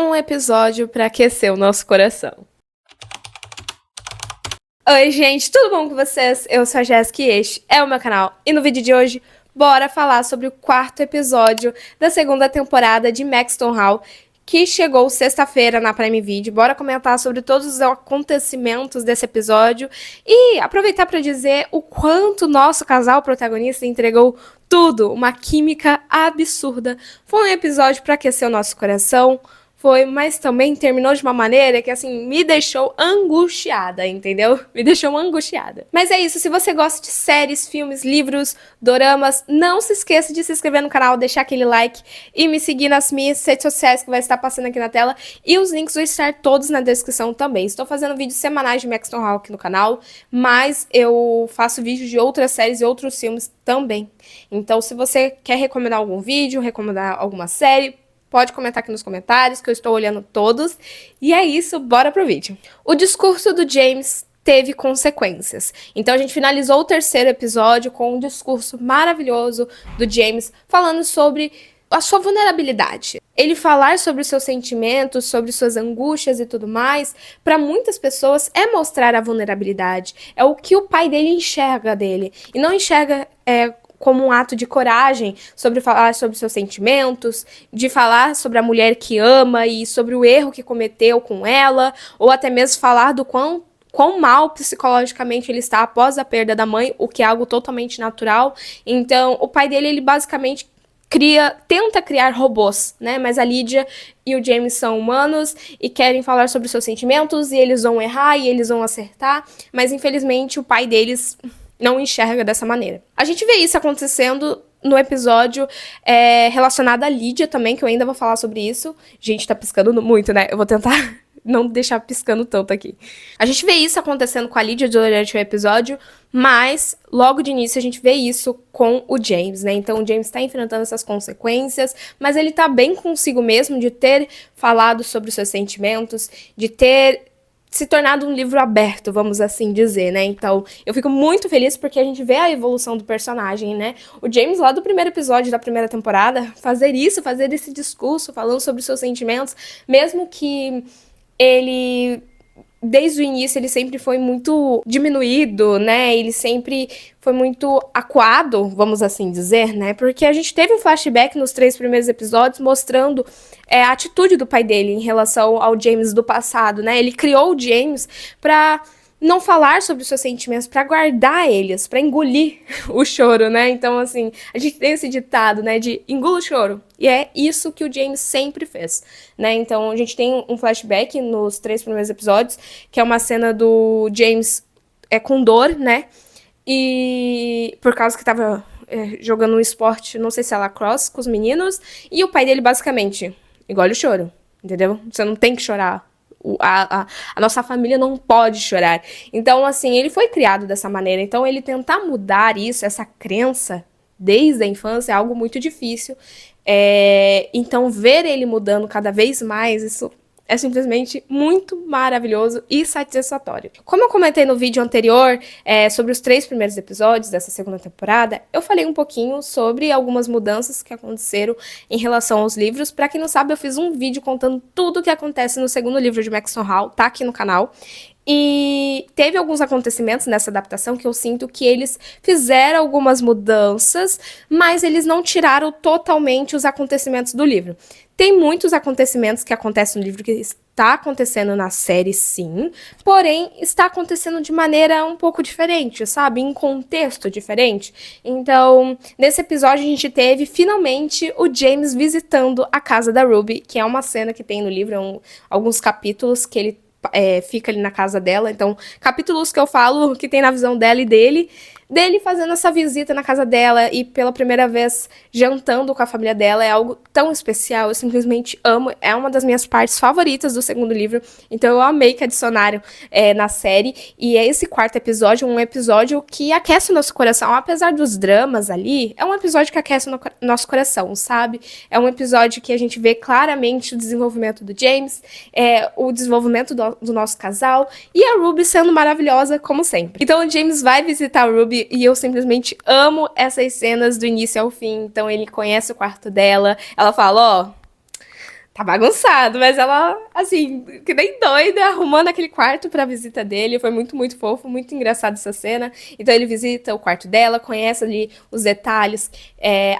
um episódio para aquecer o nosso coração. Oi, gente, tudo bom com vocês? Eu sou a Jéssica e este é o meu canal. E no vídeo de hoje, bora falar sobre o quarto episódio da segunda temporada de Maxton Hall, que chegou sexta-feira na Prime Video. Bora comentar sobre todos os acontecimentos desse episódio e aproveitar para dizer o quanto o nosso casal protagonista entregou tudo, uma química absurda. Foi um episódio para aquecer o nosso coração. Foi, mas também terminou de uma maneira que, assim, me deixou angustiada, entendeu? Me deixou angustiada. Mas é isso, se você gosta de séries, filmes, livros, doramas, não se esqueça de se inscrever no canal, deixar aquele like e me seguir nas minhas redes sociais que vai estar passando aqui na tela. E os links vão estar todos na descrição também. Estou fazendo vídeos semanais de Maxton Hall aqui no canal, mas eu faço vídeos de outras séries e outros filmes também. Então, se você quer recomendar algum vídeo, recomendar alguma série, pode comentar aqui nos comentários, que eu estou olhando todos. E é isso, bora pro vídeo. O discurso do James teve consequências. Então a gente finalizou o terceiro episódio com um discurso maravilhoso do James falando sobre a sua vulnerabilidade. Ele falar sobre os seus sentimentos, sobre suas angústias e tudo mais, para muitas pessoas é mostrar a vulnerabilidade. É o que o pai dele enxerga dele. E não enxerga como um ato de coragem, sobre falar sobre seus sentimentos, de falar sobre a mulher que ama e sobre o erro que cometeu com ela, ou até mesmo falar do quão mal psicologicamente ele está após a perda da mãe, o que é algo totalmente natural. Então, o pai dele, ele basicamente tenta criar robôs, né? Mas a Lydia e o James são humanos e querem falar sobre seus sentimentos, e eles vão errar e eles vão acertar, mas infelizmente o pai deles não enxerga dessa maneira. A gente vê isso acontecendo no episódio relacionado à Lydia também, que eu ainda vou falar sobre isso. Gente, tá piscando muito, né? Eu vou tentar não deixar piscando tanto aqui. A gente vê isso acontecendo com a Lydia durante o episódio, mas logo de início a gente vê isso com o James, né? Então o James tá enfrentando essas consequências, mas ele tá bem consigo mesmo de ter falado sobre os seus sentimentos, de ter se tornado um livro aberto, vamos assim dizer, né? Então, eu fico muito feliz porque a gente vê a evolução do personagem, né? O James, lá do primeiro episódio da primeira temporada, fazer esse discurso, falando sobre os seus sentimentos, mesmo que ele, desde o início, ele sempre foi muito diminuído, né? Ele sempre foi muito acuado, vamos assim dizer, né? Porque a gente teve um flashback nos 3 primeiros episódios mostrando a atitude do pai dele em relação ao James do passado, né? Ele criou o James pra não falar sobre os seus sentimentos, pra guardar eles, pra engolir o choro, né? Então, assim, a gente tem esse ditado, né, de engula o choro. E é isso que o James sempre fez, né? Então, a gente tem um flashback nos 3 primeiros episódios, que é uma cena do James com dor, né? E por causa que tava jogando um esporte, não sei se é lacrosse, com os meninos, e o pai dele, basicamente, engole o choro, entendeu? Você não tem que chorar. A nossa família não pode chorar. Então, assim, ele foi criado dessa maneira. Então, ele tentar mudar isso, essa crença, desde a infância, é algo muito difícil. Então, ver ele mudando cada vez mais, isso é simplesmente muito maravilhoso e satisfatório. Como eu comentei no vídeo anterior sobre os 3 primeiros episódios dessa segunda temporada, eu falei um pouquinho sobre algumas mudanças que aconteceram em relação aos livros. Pra quem não sabe, eu fiz um vídeo contando tudo o que acontece no segundo livro de Maxton Hall, tá aqui no canal. E teve alguns acontecimentos nessa adaptação que eu sinto que eles fizeram algumas mudanças, mas eles não tiraram totalmente os acontecimentos do livro. Tem muitos acontecimentos que acontecem no livro que está acontecendo na série, sim, porém está acontecendo de maneira um pouco diferente, sabe? Em contexto diferente. Então, nesse episódio a gente teve, finalmente, o James visitando a casa da Ruby, que é uma cena que tem no livro, alguns capítulos que ele fica ali na casa dela. Então, capítulos que eu falo que tem na visão dela e dele fazendo essa visita na casa dela e pela primeira vez jantando com a família dela, é algo tão especial, eu simplesmente amo, é uma das minhas partes favoritas do segundo livro, então eu amei que adicionaram na série, e esse quarto episódio um episódio que aquece o nosso coração, apesar dos dramas ali, é um episódio que aquece o nosso coração, sabe? É um episódio que a gente vê claramente o desenvolvimento do James, o desenvolvimento do nosso casal, e a Ruby sendo maravilhosa como sempre. Então o James vai visitar a Ruby e eu simplesmente amo essas cenas do início ao fim. Então ele conhece o quarto dela, ela fala, ó, Tá bagunçado, mas ela, assim, que nem doida, arrumando aquele quarto pra visita dele. Foi muito, muito fofo, muito engraçado essa cena. Então ele visita o quarto dela, conhece ali os detalhes.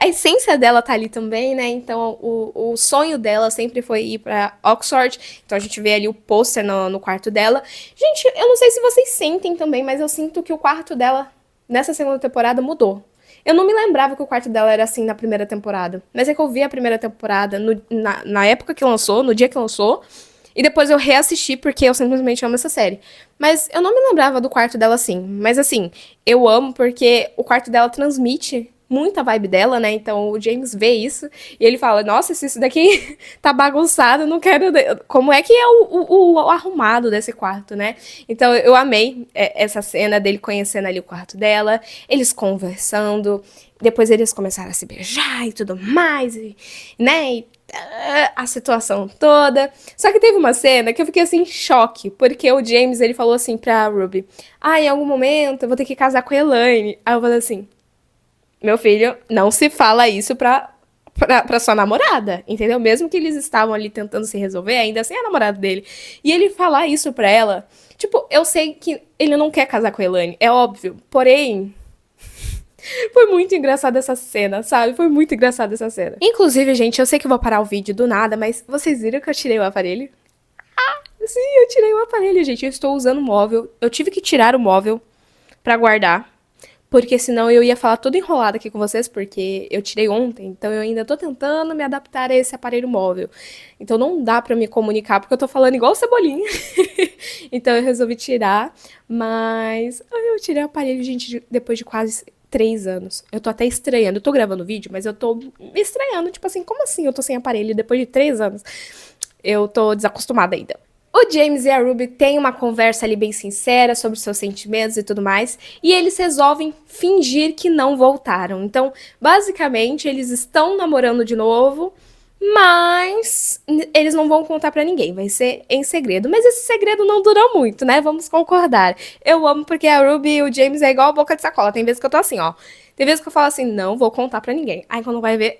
A essência dela tá ali também, né? Então o sonho dela sempre foi ir pra Oxford. Então a gente vê ali o pôster no quarto dela. Gente, eu não sei se vocês sentem também, mas eu sinto que o quarto dela, nessa segunda temporada, mudou. Eu não me lembrava que o quarto dela era assim na primeira temporada. Mas é que eu vi a primeira temporada na época que lançou, no dia que lançou. E depois eu reassisti porque eu simplesmente amo essa série. Mas eu não me lembrava do quarto dela assim. Mas assim, eu amo porque o quarto dela transmite muita vibe dela, né? Então o James vê isso e ele fala: Nossa, se isso daqui tá bagunçado, não quero. Como é que é o arrumado desse quarto, né? Então eu amei essa cena dele conhecendo ali o quarto dela, eles conversando. Depois eles começaram a se beijar e tudo mais, né? E a situação toda. Só que teve uma cena que eu fiquei assim em choque, porque o James ele falou assim pra Ruby: em algum momento eu vou ter que casar com a Elaine. Aí eu falei assim: Meu filho, não se fala isso pra sua namorada, entendeu? Mesmo que eles estavam ali tentando se resolver, ainda assim é a namorada dele. E ele falar isso pra ela, tipo, eu sei que ele não quer casar com a Elaine, é óbvio, porém. Foi muito engraçada essa cena, sabe? Foi muito engraçada essa cena. Inclusive, gente, eu sei que eu vou parar o vídeo do nada, mas vocês viram que eu tirei o aparelho? Sim, eu tirei o aparelho, gente. Eu estou usando o móvel. Eu tive que tirar o móvel pra guardar. Porque senão eu ia falar toda enrolada aqui com vocês, porque eu tirei ontem, então eu ainda tô tentando me adaptar a esse aparelho móvel. Então não dá pra me comunicar, porque eu tô falando igual Cebolinha. Então eu resolvi tirar, mas eu tirei o aparelho, gente, depois de quase 3 anos. Eu tô até estranhando. Eu tô gravando vídeo, mas eu tô me estranhando, tipo assim, como assim eu tô sem aparelho depois de 3 anos? Eu tô desacostumada ainda. O James e a Ruby têm uma conversa ali bem sincera sobre seus sentimentos e tudo mais, e eles resolvem fingir que não voltaram. Então, basicamente, eles estão namorando de novo, mas eles não vão contar pra ninguém, vai ser em segredo. Mas esse segredo não durou muito, né? Vamos concordar. Eu amo porque a Ruby e o James é igual a boca de sacola. Tem vezes que eu tô assim, ó. Tem vezes que eu falo assim, não vou contar pra ninguém. Aí quando vai ver,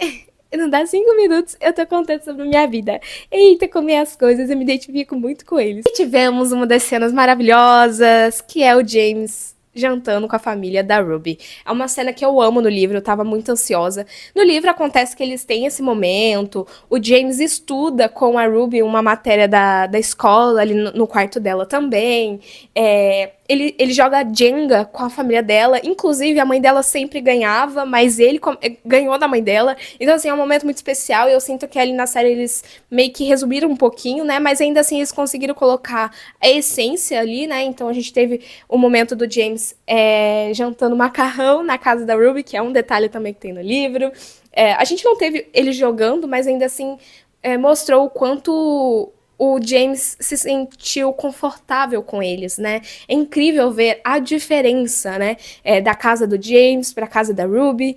não dá 5 minutos, eu tô contando sobre a minha vida. Eita, como é as coisas, eu me identifico muito com eles. E tivemos uma das cenas maravilhosas, que é o James jantando com a família da Ruby. É uma cena que eu amo no livro, eu tava muito ansiosa. No livro acontece que eles têm esse momento, o James estuda com a Ruby uma matéria da escola, ali no quarto dela também. Ele joga Jenga com a família dela, inclusive a mãe dela sempre ganhava, mas ele ganhou da mãe dela. Então, assim, é um momento muito especial e eu sinto que ali na série eles meio que resumiram um pouquinho, né? Mas ainda assim eles conseguiram colocar a essência ali, né? Então a gente teve o momento do James jantando macarrão na casa da Ruby, que é um detalhe também que tem no livro. A gente não teve ele jogando, mas ainda assim mostrou o quanto o James se sentiu confortável com eles, né? É incrível ver a diferença, né? Da casa do James para a casa da Ruby,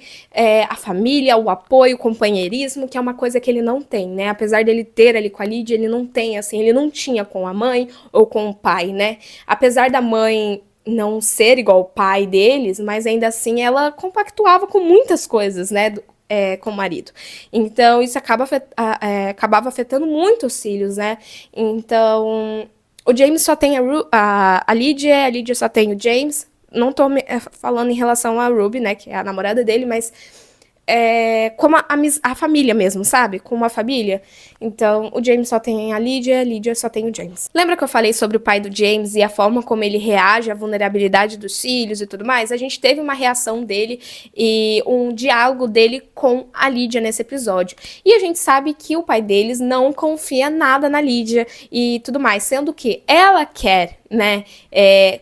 a família, o apoio, o companheirismo, que é uma coisa que ele não tem, né? Apesar dele ter ali com a Lydia, ele não tem, assim, ele não tinha com a mãe ou com o pai, né? Apesar da mãe não ser igual o pai deles, mas ainda assim ela compactuava com muitas coisas, né? Com o marido. Então, isso acabava afetando muito os filhos, né? Então, o James só tem a Lydia só tem o James. Não tô falando em relação a Ruby, né? Que é a namorada dele, mas como a família mesmo, sabe? Com uma família. Então, o James só tem a Lydia só tem o James. Lembra que eu falei sobre o pai do James e a forma como ele reage à vulnerabilidade dos filhos e tudo mais? A gente teve uma reação dele e um diálogo dele com a Lydia nesse episódio. E a gente sabe que o pai deles não confia nada na Lydia e tudo mais, sendo que ela quer, né,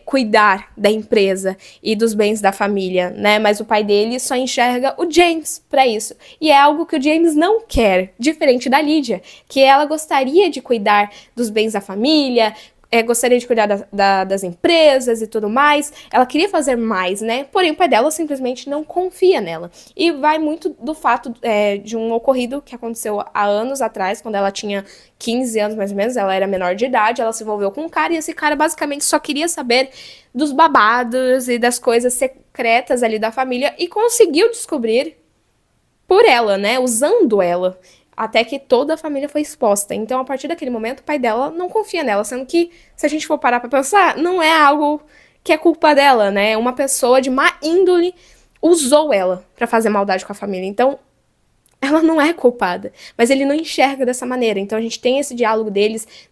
cuidar da empresa e dos bens da família, né, mas o pai dele só enxerga o James para isso, e é algo que o James não quer, diferente da Lydia, que ela gostaria de cuidar dos bens da família, gostaria de cuidar das empresas e tudo mais. Ela queria fazer mais, né? Porém, o pai dela simplesmente não confia nela. E vai muito do fato de um ocorrido que aconteceu há anos atrás, quando ela tinha 15 anos mais ou menos, ela era menor de idade, ela se envolveu com um cara e esse cara basicamente só queria saber dos babados e das coisas secretas ali da família e conseguiu descobrir por ela, né? Usando ela. até que toda a família foi exposta. Então, a partir daquele momento, o pai dela não confia nela, sendo que, se a gente for parar pra pensar, não é algo que é culpa dela, né? Uma pessoa de má índole usou ela pra fazer maldade com a família. Então, ela não é culpada. Mas ele não enxerga dessa maneira. Então, a gente tem esse diálogo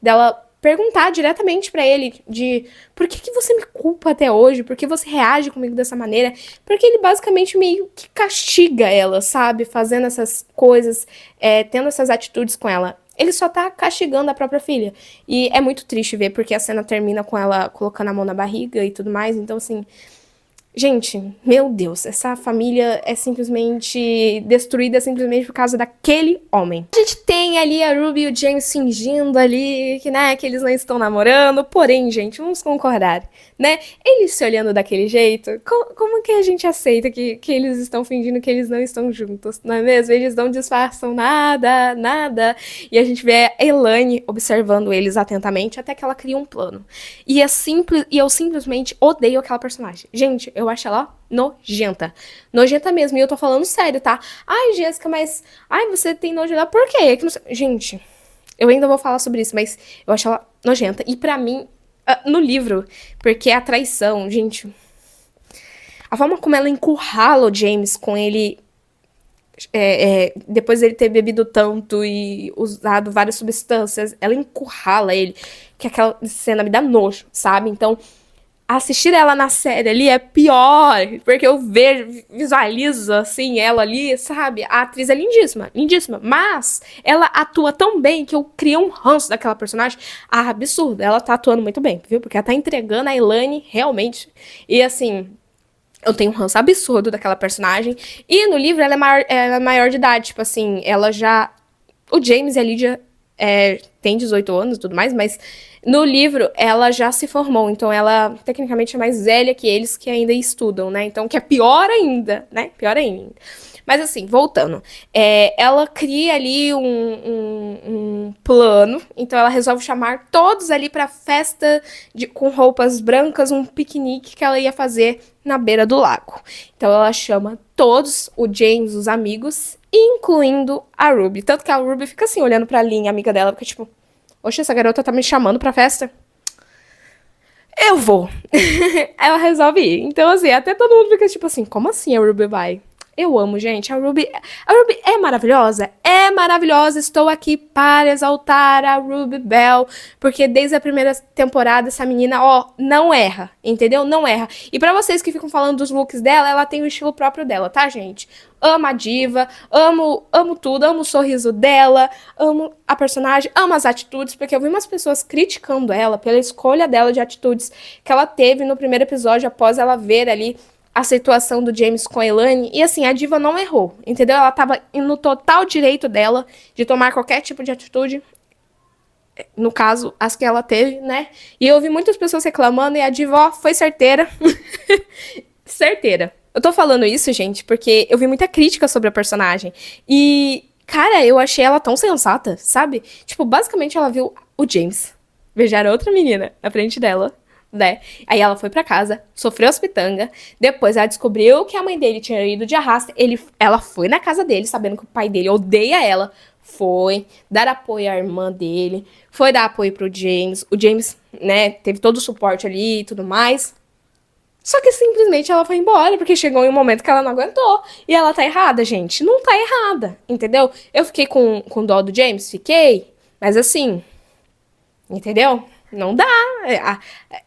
dela perguntar diretamente pra ele de por que você me culpa até hoje? Por que você reage comigo dessa maneira? Porque ele basicamente meio que castiga ela, sabe? Fazendo essas coisas, tendo essas atitudes com ela. Ele só tá castigando a própria filha. E é muito triste ver, porque a cena termina com ela colocando a mão na barriga e tudo mais. Então, assim, gente, meu Deus, essa família é simplesmente destruída simplesmente por causa daquele homem. A gente tem ali a Ruby e o James fingindo ali que, né, que eles não estão namorando, porém, gente, vamos concordar, né? Eles se olhando daquele jeito, como que a gente aceita que eles estão fingindo que eles não estão juntos, não é mesmo? Eles não disfarçam nada, nada. E a gente vê a Elaine observando eles atentamente até que ela cria um plano. E eu simplesmente odeio aquela personagem. Gente, eu acho ela nojenta. Nojenta mesmo. E eu tô falando sério, tá? Ai, Jéssica, mas... Ai, você tem nojo dela. Por quê? É que não sei... Gente, eu ainda vou falar sobre isso, mas eu acho ela nojenta. E pra mim, no livro, porque a traição, gente... A forma como ela encurrala o James com ele... depois dele ter bebido tanto e usado várias substâncias, ela encurrala ele. Que aquela cena me dá nojo, sabe? Então... assistir ela na série ali é pior, porque eu visualizo, assim, ela ali, sabe? A atriz é lindíssima, lindíssima, mas ela atua tão bem que eu criei um ranço daquela personagem. Ah, absurdo, ela tá atuando muito bem, viu? Porque ela tá entregando a Elaine, realmente. E, assim, eu tenho um ranço absurdo daquela personagem. E no livro ela é maior de idade, tipo assim, ela já... O James e a Lydia tem 18 anos e tudo mais, mas no livro ela já se formou, então ela tecnicamente é mais velha que eles que ainda estudam, né? Então, que é pior ainda, né? Pior ainda. Mas assim, voltando. Ela cria ali um plano, então ela resolve chamar todos ali pra festa com roupas brancas, um piquenique que ela ia fazer na beira do lago. Então ela chama todos, o James, os amigos, incluindo a Ruby. Tanto que a Ruby fica assim, olhando pra Lynn, amiga dela, porque tipo, oxe, essa garota tá me chamando pra festa? Eu vou. Ela resolve ir. Então, assim, até todo mundo fica tipo assim, como assim a Ruby vai? Eu amo, gente. A Ruby é maravilhosa? É maravilhosa. Estou aqui para exaltar a Ruby Bell. Porque desde a primeira temporada, essa menina, ó, não erra. Entendeu? Não erra. E pra vocês que ficam falando dos looks dela, ela tem o estilo próprio dela, tá, gente? Amo a diva, amo tudo, amo o sorriso dela, amo a personagem, amo as atitudes, porque eu vi umas pessoas criticando ela pela escolha dela de atitudes que ela teve no primeiro episódio, após ela ver ali a situação do James com a Elaine, e assim, a diva não errou, entendeu? Ela tava no total direito dela de tomar qualquer tipo de atitude, no caso, as que ela teve, né? E eu ouvi muitas pessoas reclamando, e a diva, ó, foi certeira. Certeira. Eu tô falando isso, gente, porque eu vi muita crítica sobre a personagem, e, cara, eu achei ela tão sensata, sabe? Tipo, basicamente ela viu o James beijar outra menina na frente dela, né? Aí ela foi pra casa, sofreu as pitangas, depois ela descobriu que a mãe dele tinha ido de arrasto, ela foi na casa dele, sabendo que o pai dele odeia ela, foi dar apoio à irmã dele, foi dar apoio pro James, o James, né, teve todo o suporte ali e tudo mais, só que simplesmente ela foi embora, porque chegou em um momento que ela não aguentou, e ela tá errada, gente, não tá errada, entendeu? Eu fiquei com dó do James, fiquei, mas assim, entendeu? Não dá.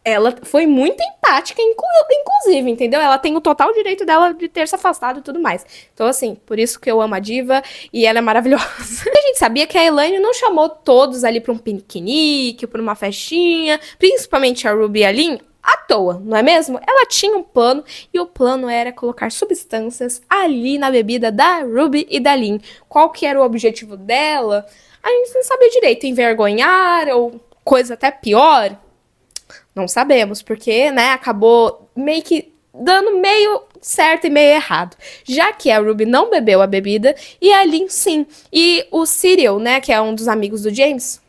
Ela foi muito empática, inclusive, entendeu? Ela tem o total direito dela de ter se afastado e tudo mais. Então, assim, por isso que eu amo a diva e ela é maravilhosa. A gente sabia que a Elaine não chamou todos ali pra um piquenique, pra uma festinha, principalmente a Ruby e a Lynn, à toa, não é mesmo? Ela tinha um plano e o plano era colocar substâncias ali na bebida da Ruby e da Lynn. Qual que era o objetivo dela? A gente não sabia direito, envergonhar ou coisa até pior, não sabemos, porque, né, acabou meio que dando meio certo e meio errado. Já que a Ruby não bebeu a bebida, e a Lynn sim. E o Cyril, né, que é um dos amigos do James,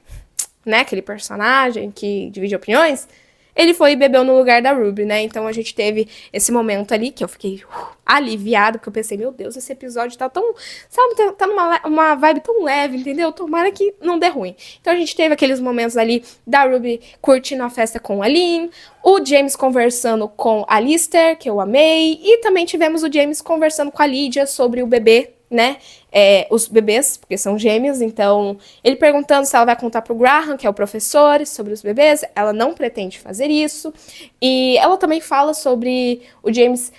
né, aquele personagem que divide opiniões, ele foi e bebeu no lugar da Ruby, né? Então a gente teve esse momento ali que eu fiquei aliviado, porque eu pensei, meu Deus, esse episódio tá tão, sabe, tá numa uma vibe tão leve, entendeu? Tomara que não dê ruim. Então a gente teve aqueles momentos ali da Ruby curtindo a festa com a Lynn, o James conversando com a Lister, que eu amei, e também tivemos o James conversando com a Lydia sobre o bebê, né? Os bebês, porque são gêmeos, então ele perguntando se ela vai contar pro Graham, que é o professor, sobre os bebês. Ela não pretende fazer isso. E ela também fala sobre o James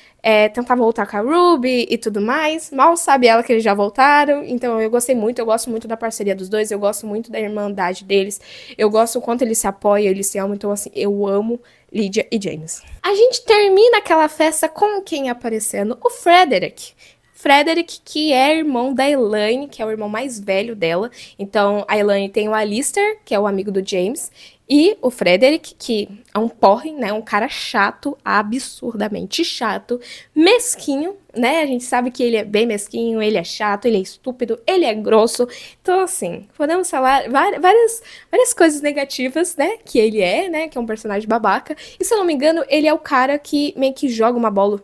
tentar voltar com a Ruby e tudo mais. Mal sabe ela que eles já voltaram, então eu gostei muito, eu gosto muito da parceria dos dois, eu gosto muito da irmandade deles, eu gosto o quanto eles se apoiam, eles se amam, então assim, eu amo Lydia e James. A gente termina aquela festa com quem aparecendo? O Frederick. Frederick, que é irmão da Elaine, que é o irmão mais velho dela. Então, a Elaine tem o Alistair, que é o amigo do James, e o Frederick, que é um porre, né? Um cara chato, absurdamente chato, mesquinho, né? A gente sabe que ele é bem mesquinho, ele é chato, ele é estúpido, ele é grosso. Então, assim, podemos falar várias coisas negativas, né? Que ele é, né? Que é um personagem babaca. E, se eu não me engano, ele é o cara que meio que joga uma bola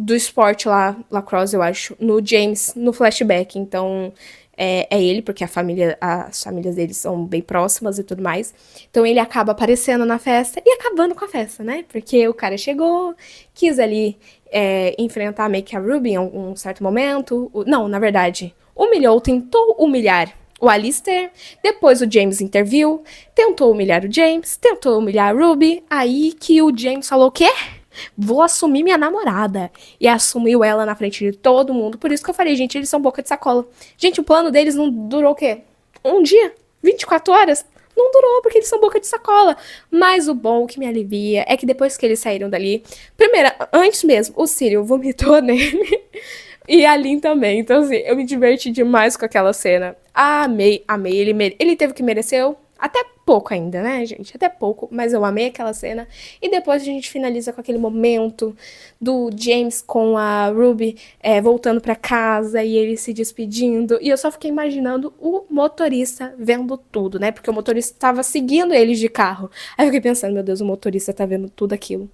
do esporte lá, lacrosse, eu acho, no James, no flashback. Então, é ele, porque as famílias deles são bem próximas e tudo mais. Então, ele acaba aparecendo na festa e acabando com a festa, né? Porque o cara chegou, quis ali enfrentar meio que a Ruby em um certo momento. Não, na verdade, tentou humilhar o Alistair, depois o James interviu, tentou humilhar o James, tentou humilhar a Ruby, aí que o James falou o quê? Vou assumir minha namorada. E assumiu ela na frente de todo mundo. Por isso que eu falei, gente, eles são boca de sacola. Gente, o plano deles não durou o quê? Um dia? 24 horas? Não durou, porque eles são boca de sacola. Mas o bom, o que me alivia, é que depois que eles saíram dali... Primeiro, antes mesmo, o Cyril vomitou nele. E a Lynn também. Então, assim, eu me diverti demais com aquela cena. Amei. Ele teve o que mereceu. Até pouco ainda, né, gente? Até pouco, mas eu amei aquela cena. E depois a gente finaliza com aquele momento do James com a Ruby voltando pra casa e ele se despedindo. E eu só fiquei imaginando o motorista vendo tudo, né? Porque o motorista tava seguindo eles de carro. Aí eu fiquei pensando, meu Deus, o motorista tá vendo tudo aquilo.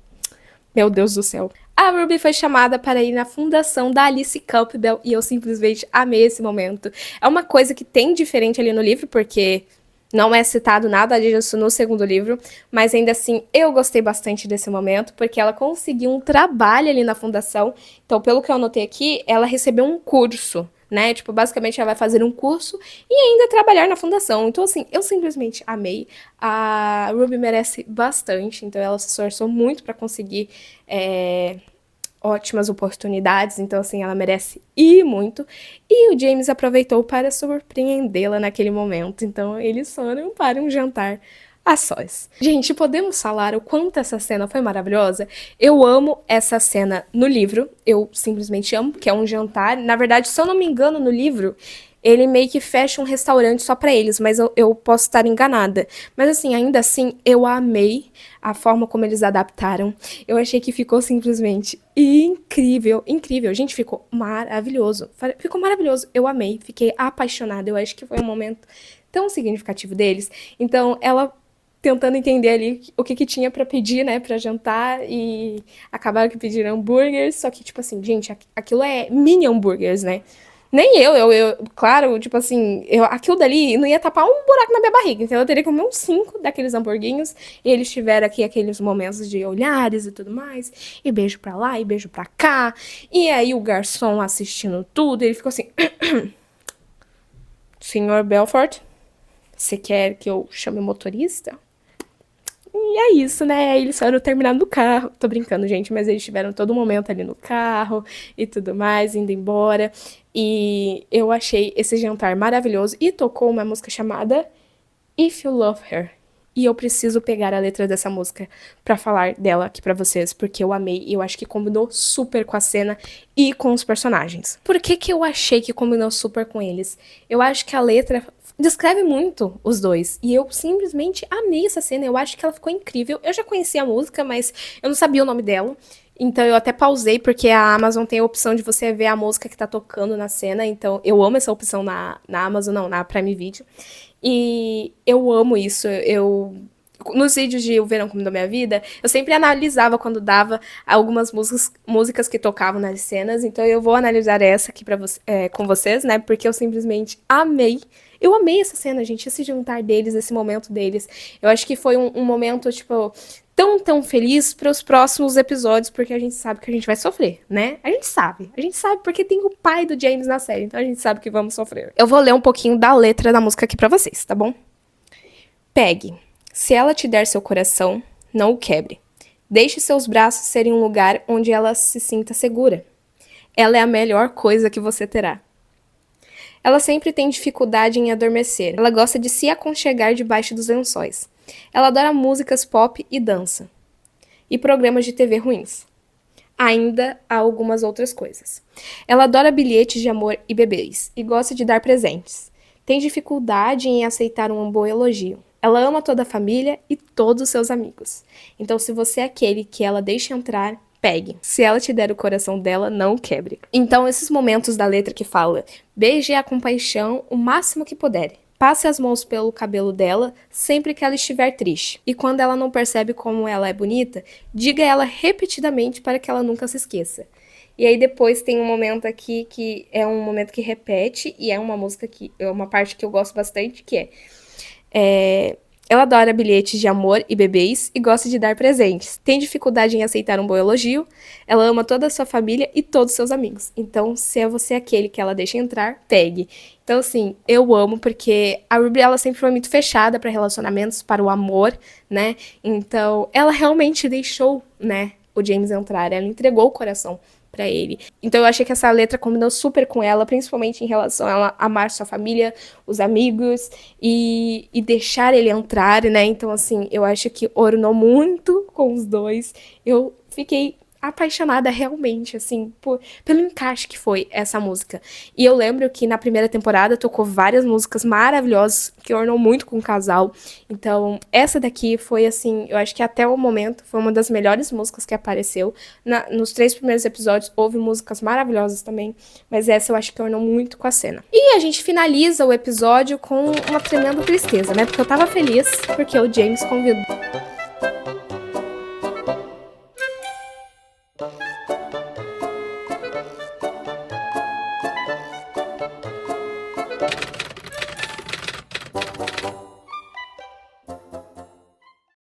Meu Deus do céu. A Ruby foi chamada para ir na fundação da Alice Campbell e eu simplesmente amei esse momento. É uma coisa que tem diferente ali no livro, porque não é citado nada disso no segundo livro, mas ainda assim eu gostei bastante desse momento, porque ela conseguiu um trabalho ali na fundação. Então, pelo que eu anotei aqui, ela recebeu um curso, né? Tipo, basicamente ela vai fazer um curso e ainda trabalhar na fundação. Então, assim, eu simplesmente amei. A Ruby merece bastante, então ela se esforçou muito para conseguir ótimas oportunidades, então assim, ela merece ir muito. E o James aproveitou para surpreendê-la naquele momento, então eles foram para um jantar a sós. Gente, podemos falar o quanto essa cena foi maravilhosa? Eu amo essa cena no livro, eu simplesmente amo, que é um jantar. Na verdade, se eu não me engano, no livro, ele meio que fecha um restaurante só pra eles, mas eu posso estar enganada. Mas assim, ainda assim, eu amei a forma como eles adaptaram. Eu achei que ficou simplesmente incrível, incrível. Gente, ficou maravilhoso. Ficou maravilhoso, eu amei, fiquei apaixonada. Eu acho que foi um momento tão significativo deles. Então, ela tentando entender ali o que tinha pra pedir, né, pra jantar, e acabaram que pediram hambúrgueres, só que, tipo assim, gente, aquilo é mini hambúrgueres, né? Nem claro, tipo assim, aquilo dali não ia tapar um buraco na minha barriga, então eu teria que comer uns 5 daqueles hamburguinhos, e eles tiveram aqui aqueles momentos de olhares e tudo mais, e beijo pra lá, e beijo pra cá, e aí o garçom assistindo tudo, ele ficou assim, Senhor Belfort, você quer que eu chame o motorista? E é isso, né? Eles foram terminar no carro. Tô brincando, gente, mas eles tiveram todo momento ali no carro e tudo mais, indo embora. E eu achei esse jantar maravilhoso. E tocou uma música chamada If You Love Her. E eu preciso pegar a letra dessa música pra falar dela aqui pra vocês, porque eu amei e eu acho que combinou super com a cena e com os personagens. Por que que eu achei que combinou super com eles? Eu acho que a letra descreve muito os dois, e eu simplesmente amei essa cena, eu acho que ela ficou incrível. Eu já conhecia a música, mas eu não sabia o nome dela, então eu até pausei, porque a Amazon tem a opção de você ver a música que tá tocando na cena, então eu amo essa opção na Amazon, não, na Prime Video. E eu amo isso, nos vídeos de O Verão Combinou Minha Vida, eu sempre analisava quando dava algumas músicas que tocavam nas cenas, então eu vou analisar essa aqui com vocês, né, porque eu simplesmente amei. Eu amei essa cena, gente, esse jantar deles, esse momento deles. Eu acho que foi um momento, tipo, tão feliz para os próximos episódios, porque a gente sabe que a gente vai sofrer, né? A gente sabe porque tem o pai do James na série, então a gente sabe que vamos sofrer. Eu vou ler um pouquinho da letra da música aqui pra vocês, tá bom? Pegue. Se ela te der seu coração, não o quebre. Deixe seus braços serem um lugar onde ela se sinta segura. Ela é a melhor coisa que você terá. Ela sempre tem dificuldade em adormecer. Ela gosta de se aconchegar debaixo dos lençóis. Ela adora músicas pop e dança. E programas de TV ruins. Ainda há algumas outras coisas. Ela adora bilhetes de amor e bebês. E gosta de dar presentes. Tem dificuldade em aceitar um bom elogio. Ela ama toda a família e todos os seus amigos. Então, se você é aquele que ela deixa entrar, pegue. Se ela te der o coração dela, não o quebre. Então, esses momentos da letra que fala beije-a com paixão o máximo que puder. Passe as mãos pelo cabelo dela sempre que ela estiver triste. E quando ela não percebe como ela é bonita, diga a ela repetidamente para que ela nunca se esqueça. E aí depois tem um momento aqui que é um momento que repete e é uma música que é uma parte que eu gosto bastante, que ela adora bilhetes de amor e bebês e gosta de dar presentes. Tem dificuldade em aceitar um bom elogio. Ela ama toda a sua família e todos os seus amigos. Então, se é você aquele que ela deixa entrar, pegue. Então, assim, eu amo porque a Ruby, ela sempre foi muito fechada para relacionamentos, para o amor, né? Então, ela realmente deixou, né, o James entrar. Ela entregou o coração pra ele. Então eu achei que essa letra combinou super com ela, principalmente em relação a ela amar sua família, os amigos e deixar ele entrar, né? Então, assim, eu acho que ornou muito com os dois. Eu fiquei apaixonada realmente, assim, pelo encaixe que foi essa música. E eu lembro que na primeira temporada tocou várias músicas maravilhosas que ornou muito com o casal. Então, essa daqui foi, assim, eu acho que até o momento foi uma das melhores músicas que apareceu. Nos 3 primeiros episódios houve músicas maravilhosas também, mas essa eu acho que ornou muito com a cena. E a gente finaliza o episódio com uma tremenda tristeza, né? Porque eu tava feliz porque o James convidou